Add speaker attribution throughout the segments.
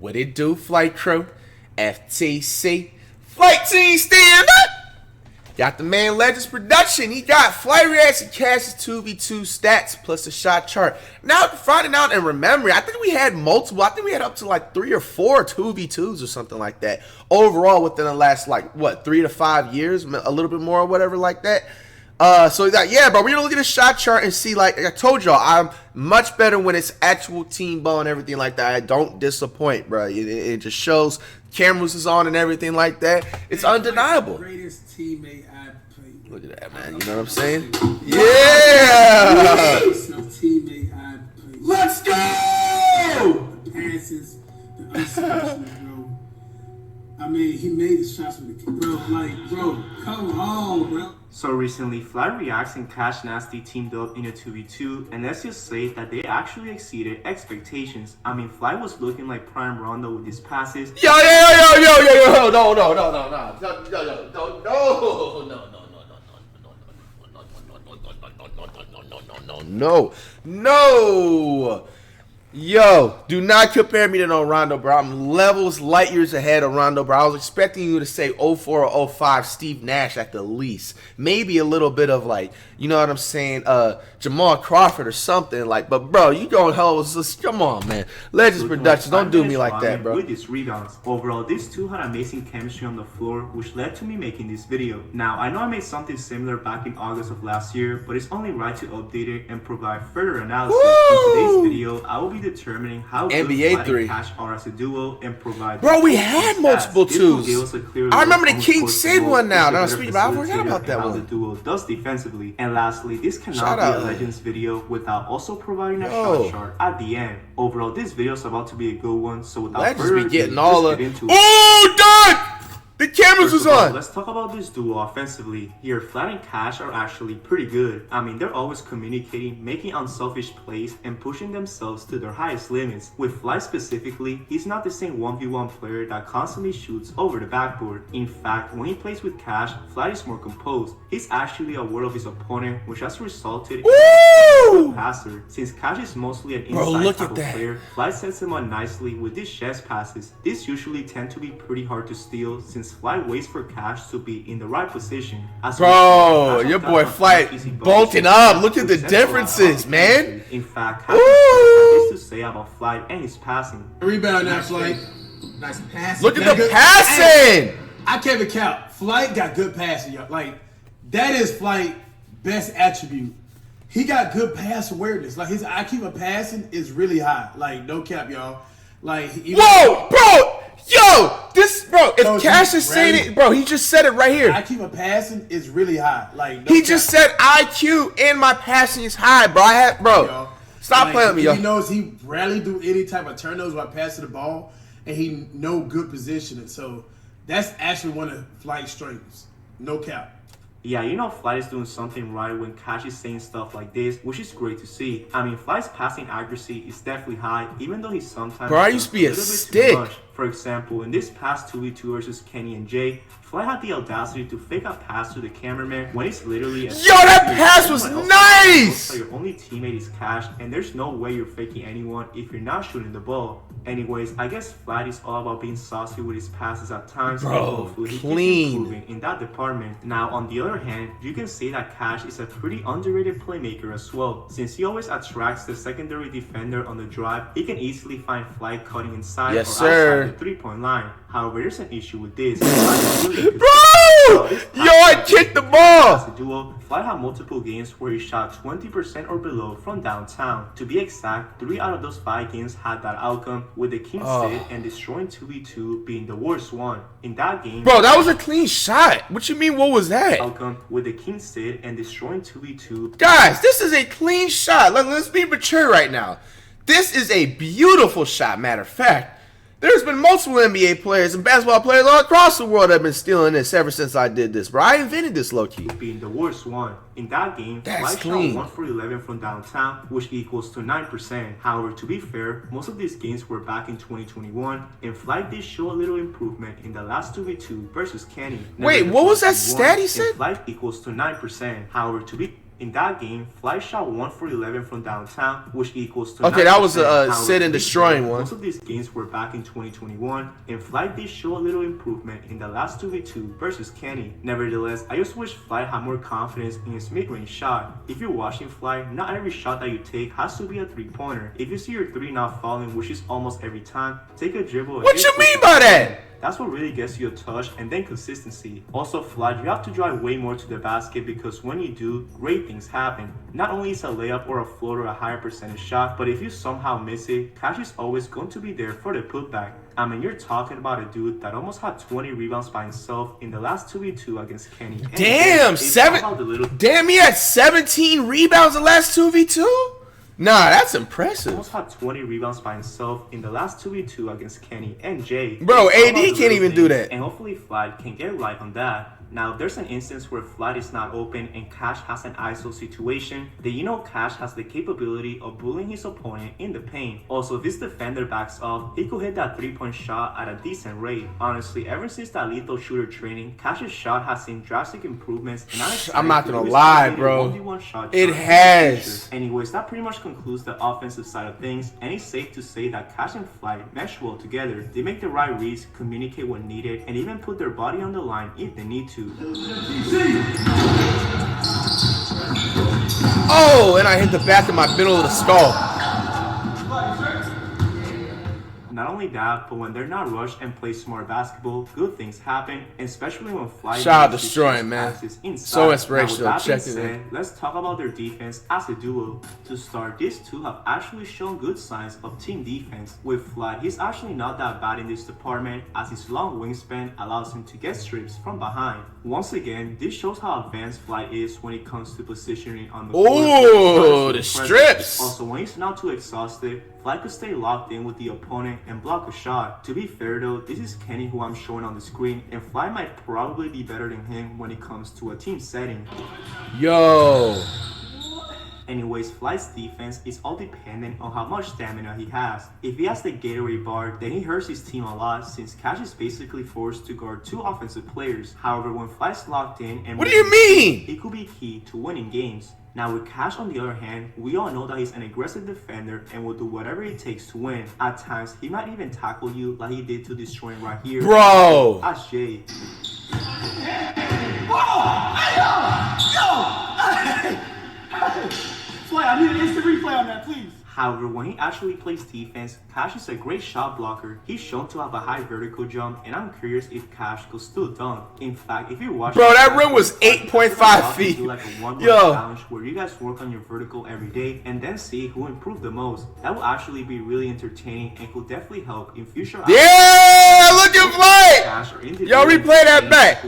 Speaker 1: What it do, flight crew? FTC. Flight team stand up! Got the man Legends production. He got FlightReacts and Cash's 2v2 stats plus the shot chart. Now finding out and remembering, I think we had multiple. I think we had up to like 3 or 4 2v2s or something like that overall within the last like what 3 to 5 years, a little bit more or whatever like that. So that, yeah, bro, we're gonna look at the shot chart and see, like I told y'all, I'm much better when it's actual team ball and everything like that. I don't disappoint, bro. It just shows cameras is on and everything like that. It's undeniable.
Speaker 2: Greatest teammate I played.
Speaker 1: Look at that, man. You know what I'm saying? Yeah.
Speaker 2: Teammate I played.
Speaker 1: Let's go.
Speaker 2: The passes, the unselfishness, bro. I mean, he made the shots with the bro. Like, bro, come on, bro.
Speaker 3: So recently, FlightReacts and CashNasty teamed up in a 2v2, and let's just say that they actually exceeded expectations. I mean, Flight was looking like prime Rondo with his passes.
Speaker 1: Yo, no. Yo, do not compare me to no Rondo, bro. I'm levels, light years ahead of Rondo, bro. I was expecting you to say 04 or 05 Steve Nash at the least. Maybe a little bit of like, you know what I'm saying, Jamal Crawford or something like. But bro, you going hell? Come on, man. Legends Productions, don't do me like that, bro.
Speaker 3: With his rebounds, overall, these two had amazing chemistry on the floor, which led to me making this video. Now, I know I made something similar back in August of last year, but it's only right to update it and provide further analysis. In today's video, I will be determining how
Speaker 1: NBA
Speaker 3: good
Speaker 1: 3
Speaker 3: and Cash are as a duo and provide.
Speaker 1: Bro, we had multiple twos. I remember the King Sid one now. Now speaking about, I forgot about that one.
Speaker 3: The duo does defensively. And lastly, this cannot be a Legends video without also providing a shot chart at the end. Overall, this video is about to be a good one. So without further ado,
Speaker 1: getting all
Speaker 3: let's
Speaker 1: of
Speaker 3: get into it.
Speaker 1: Oh, done! The cameras was on.
Speaker 3: Let's talk about this duo offensively. Here, Flat and Cash are actually pretty good. I mean, they're always communicating, making unselfish plays, and pushing themselves to their highest limits. With Fly specifically, he's not the same 1v1 player that constantly shoots over the backboard. In fact, when he plays with Cash, Fly is more composed. He's actually aware of his opponent, which has resulted in a good passer. Since Cash is mostly an inside type of player, Fly sets him up nicely with these chest passes. These usually tend to be pretty hard to steal since Fly waits for Cash to be in the right position.
Speaker 1: Bro, your boy Flight bolting up. Look at the differences, man.
Speaker 3: In fact, Cash has to say about Flight and his passing.
Speaker 2: Rebound now, Flight. Nice passing.
Speaker 1: Look at the passing.
Speaker 2: I can't even count. Flight got good passing, y'all. Like, that is Flight best attribute. He got good pass awareness. Like, his IQ of passing is really high. Like, no cap, y'all. Like,
Speaker 1: whoa, bro. Yo, this, bro, if Cash is saying it, bro, he just said it right here.
Speaker 2: IQ of passing is really high. Like,
Speaker 1: he just said IQ and my passing is high, bro. Bro, stop playing with me, yo.
Speaker 2: He knows he rarely do any type of turnovers while passing the ball, and he know good positioning. So that's actually one of Flight's strengths. No cap.
Speaker 3: Yeah, you know Flight is doing something right when Cash is saying stuff like this, which is great to see. I mean, Flight's passing accuracy is definitely high, even though he sometimes
Speaker 1: bro, I used to be a stick.
Speaker 3: For example, in this past 2v2 versus Kenny and Jay, Flight had the audacity to fake a pass to the cameraman when it's literally
Speaker 1: that pass was nice!
Speaker 3: So your only teammate is Cash, and there's no way you're faking anyone if you're not shooting the ball. Anyways, I guess Flight is all about being saucy with his passes at times,
Speaker 1: bro,
Speaker 3: and hopefully he keeps improving in that department. Now, on the other hand, you can say that Cash is a pretty underrated playmaker as well. Since he always attracts the secondary defender on the drive, he can easily find Flight cutting inside or outside the three-point line. However, there's an issue with this.
Speaker 1: Bro! Yo, I kicked the ball!
Speaker 3: As a duo, Flight had multiple games where he shot 20% or below from downtown. To be exact, 3 out of those 5 games had that outcome, with the King Sid and destroying 2v2 being the worst one. In that game,
Speaker 1: bro, that was a clean shot. What you mean, what was that?
Speaker 3: Outcome with the King Sid and destroying 2v2.
Speaker 1: Guys, this is a clean shot. Let's be mature right now. This is a beautiful shot, matter of fact. There's been multiple NBA players and basketball players all across the world that have been stealing this ever since I did this, bro. I invented this low-key.
Speaker 3: Being the worst one. In that game, Flight shot 1 for 11 from downtown, which equals to 9%. However, to be fair, most of these games were back in 2021, and Flight did show a little improvement in the last 2v2 versus Kenny.
Speaker 1: Wait, what was that stat he said?
Speaker 3: Flight equals to 9%. However, to be In that game, Flight shot 1 for 11 from downtown, which equals to
Speaker 1: Okay, that was a
Speaker 3: 9%.
Speaker 1: sit and destroying one.
Speaker 3: Most of these games were back in 2021, and Flight did show a little improvement in the last 2v2 versus Kenny. Nevertheless, I just wish Flight had more confidence in his mid-range shot. If you're watching Flight, not every shot that you take has to be a 3-pointer. If you see your 3 not falling, which is almost every time, take a dribble.
Speaker 1: What you mean by that?
Speaker 3: That's what really gets you a touch, and then consistency. Also, Flight, you have to drive way more to the basket because when you do, great things happen. Not only is a layup or a floater a higher percentage shot, but if you somehow miss it, Cash is always going to be there for the putback. I mean, you're talking about a dude that almost had 20 rebounds by himself in the last 2v2 against Kenny. And
Speaker 1: Damn, Damn, he had 17 rebounds the last 2v2? Nah, that's impressive.
Speaker 3: Almost had 20 rebounds by himself in the last 2v2 against Kenny and Jay.
Speaker 1: Bro, AD can't even do that.
Speaker 3: And hopefully Flight can get right on that. Now, if there's an instance where Flight is not open and Cash has an ISO situation, then you know Cash has the capability of bullying his opponent in the paint. Also, if his defender backs off, he could hit that 3-point shot at a decent rate. Honestly, ever since that lethal shooter training, Cash's shot has seen drastic improvements, and
Speaker 1: I'm not gonna lie, bro. It has.
Speaker 3: Anyways, that pretty much concludes the offensive side of things, and it's safe to say that Cash and Flight mesh well together. They make the right reads, communicate when needed, and even put their body on the line if they need to.
Speaker 1: Oh, and I hit the back of my middle of the skull.
Speaker 3: Not only that, but when they're not rushed and play smart basketball, good things happen, especially when Fly
Speaker 1: shout out destroying, man. So inspirational. Check it in.
Speaker 3: Let's talk about their defense as a duo. To start, these two have actually shown good signs of team defense. With Fly, he's actually not that bad in this department, as his long wingspan allows him to get strips from behind. Once again, this shows how advanced Fly is when it comes to positioning on the court.
Speaker 1: Oh, the strips!
Speaker 3: Also, when he's not too exhausted, Fly could stay locked in with the opponent and block a shot. To be fair though, this is Kenny who I'm showing on the screen, and Fly might probably be better than him when it comes to a team setting.
Speaker 1: Yo!
Speaker 3: Anyways, Fly's defense is all dependent on how much stamina he has. If he has the Gatorade bar, then he hurts his team a lot since Cash is basically forced to guard 2 offensive players. However, when Fly's locked in and
Speaker 1: what do you mean?
Speaker 3: It could be key to winning games. Now with Cash on the other hand, we all know that he's an aggressive defender and will do whatever it takes to win. At times, he might even tackle you like he did to destroying right here.
Speaker 1: Bro!
Speaker 3: That's Jay.
Speaker 2: Fly, I need an instant replay on that, please.
Speaker 3: However, when he actually plays defense, Cash is a great shot blocker. He's shown to have a high vertical jump, and I'm curious if Cash could still dunk. In fact, if you're watching,
Speaker 1: bro, that rim was 8.5 feet.
Speaker 3: Do like a one-run challenge where you guys work on your vertical every day and then see who improved the most. That will actually be really entertaining and could definitely help in future.
Speaker 1: Yeah, look at Flight. Yo, replay that back.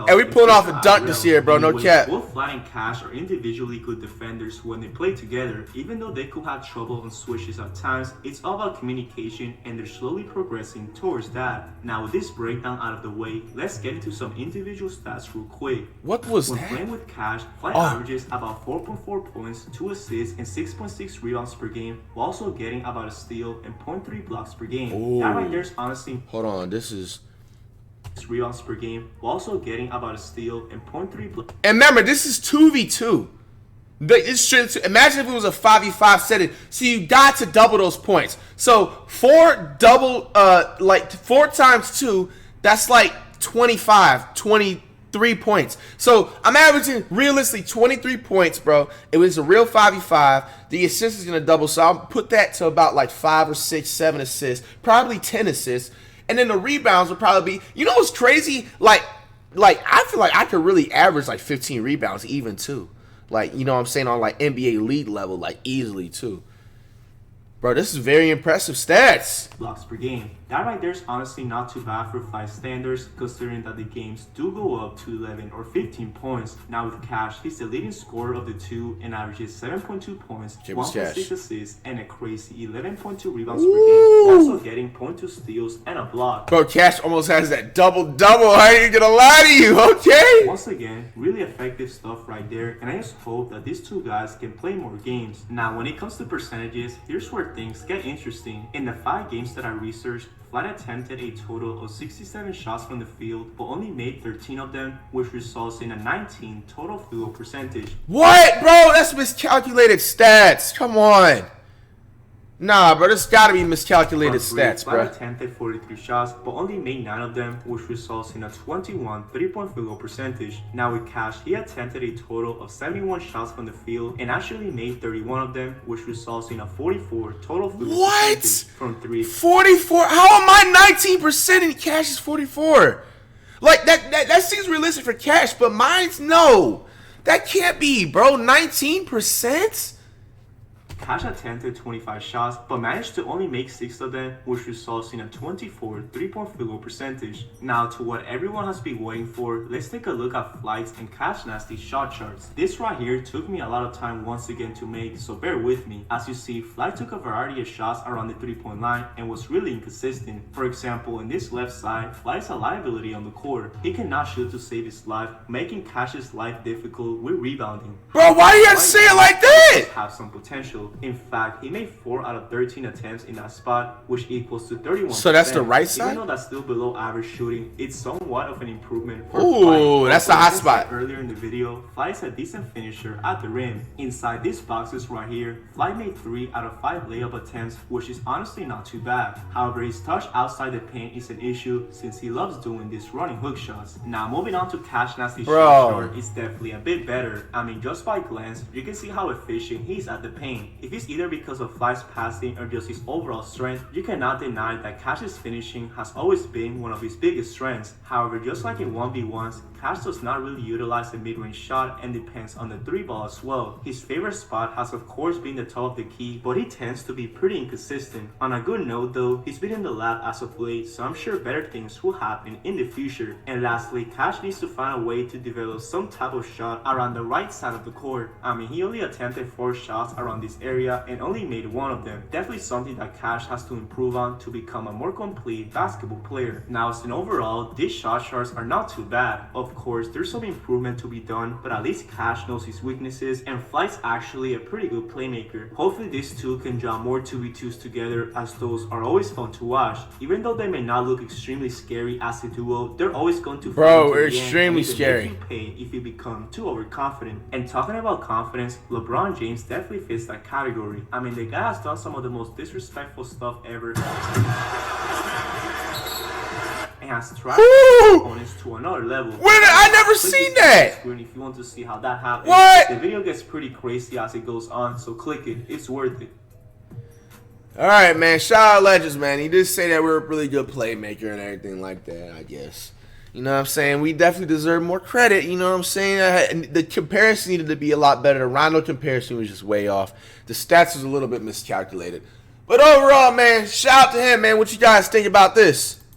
Speaker 1: And we pulled off a dunk this year, bro. No cap.
Speaker 3: Both Flight and Cash are individually good defenders when they play together. Even though they could have trouble on switches at times, it's all about communication, and they're slowly progressing towards that. Now with this breakdown out of the way, let's get into some individual stats real quick.
Speaker 1: What was
Speaker 3: when
Speaker 1: that?
Speaker 3: Playing with Cash, Flight averages about 4.4 points, 2 assists, and 6.6 rebounds per game, while also getting about a steal and 0.3 blocks per game.
Speaker 1: Ooh.
Speaker 3: That right there's honestly
Speaker 1: hold on, this is
Speaker 3: rebounds per game, while also getting about a steal and 0.3 blocks.
Speaker 1: And remember, this is 2v2. Imagine if it was a 5v5 setting. So you got to double those points. So 4 times 2, that's like 23 points. So I'm averaging realistically 23 points, bro. It was a real 5v5. The assist is gonna double, so I'll put that to about like 5 or 6, 7 assists, probably 10 assists. And then the rebounds would probably be, you know what's crazy? Like I feel like I could really average like 15 rebounds even too. Like, you know what I'm saying, on like NBA league level, like easily too. Bro, this is very impressive stats.
Speaker 3: Blocks per game. That right there is honestly not too bad for Fly standards, considering that the games do go up to 11 or 15 points. Now with Cash, he's the leading scorer of the two and averages 7.2 points, 1.6 assists, and a crazy 11.2 rebounds per game, also getting 0.2 steals and a block.
Speaker 1: Bro, Cash almost has that double-double. I ain't gonna lie to you, okay?
Speaker 3: Once again, really effective stuff right there, and I just hope that these two guys can play more games. Now, when it comes to percentages, here's where things get interesting. In the 5 games that I researched, Flight attempted a total of 67 shots from the field, but only made 13 of them, which results in a 19 total field goal percentage.
Speaker 1: What, bro? That's miscalculated stats. Come on. Nah, bro, this gotta be miscalculated stats, bro.
Speaker 3: Flight attempted 43 shots, but only made 9 of them, which results in a 21 3-point field goal percentage. Now with Cash, he attempted a total of 71 shots from the field and actually made 31 of them, which results in a 44 total field goal percentage from 3.
Speaker 1: 44? How am I 19% and Cash is 44? Like, that seems realistic for Cash, but mine's no. That can't be, bro. 19%?
Speaker 3: Cash attempted 25 shots, but managed to only make 6 of them, which results in a 24 3-point field goal percentage. Now to what everyone has been waiting for, let's take a look at Flight's and CashNasty's shot charts. This right here took me a lot of time once again to make, so bear with me. As you see, Flight took a variety of shots around the 3-point line and was really inconsistent. For example, in this left side, Flight's a liability on the court. He cannot shoot to save his life, making Cash's life difficult with rebounding.
Speaker 1: Bro, why do you have to say it like that?
Speaker 3: Have some potential. In fact, he made 4 out of 13 attempts in that spot, which equals to 31%.
Speaker 1: So that's the right side?
Speaker 3: Even though that's still below average shooting, it's somewhat of an improvement for
Speaker 1: Ooh,
Speaker 3: Flight.
Speaker 1: that's the hot spot.
Speaker 3: Earlier in the video, Flight's a decent finisher at the rim. Inside these boxes right here, Flight made 3 out of 5 layup attempts, which is honestly not too bad. However, his touch outside the paint is an issue since he loves doing these running hook shots. Now moving on to CashNasty's shot chart, it's definitely a bit better. I mean, just by glance, you can see how efficient he's at the paint. If it's either because of Flight's passing or just his overall strength, you cannot deny that Cash's finishing has always been one of his biggest strengths. However, just like in 1v1s, Cash does not really utilize the mid-range shot and depends on the 3-ball as well. His favorite spot has of course been the top of the key, but he tends to be pretty inconsistent. On a good note though, he's been in the lab as of late, so I'm sure better things will happen in the future. And lastly, Cash needs to find a way to develop some type of shot around the right side of the court. I mean, he only attempted 4 shots around this area and only made 1 of them. Definitely something that Cash has to improve on to become a more complete basketball player. Now as an overall, these shot charts are not too bad. Of course, there's some improvement to be done, but at least Cash knows his weaknesses and Flight's actually a pretty good playmaker. Hopefully these two can draw more 2v2s together, as those are always fun to watch. Even though they may not look extremely scary as a duo, they're always going to
Speaker 1: extremely scary.
Speaker 3: Make you pay if you become too overconfident. And talking about confidence, LeBron James definitely fits that category. I mean, the guy has done some of the most disrespectful stuff ever and has tracked opponents to another level.
Speaker 1: I never seen that.
Speaker 3: If you want to see how that happens.
Speaker 1: What?
Speaker 3: The video gets pretty crazy as it goes on, so click it. It's worth it.
Speaker 1: All right, man. Shout out Legends, man. He did say that we're a really good playmaker and everything like that, I guess. You know what I'm saying? We definitely deserve more credit. You know what I'm saying? The comparison needed to be a lot better. The Rondo comparison was just way off. The stats was a little bit miscalculated. But overall, man, shout out to him, man. What you guys think about this?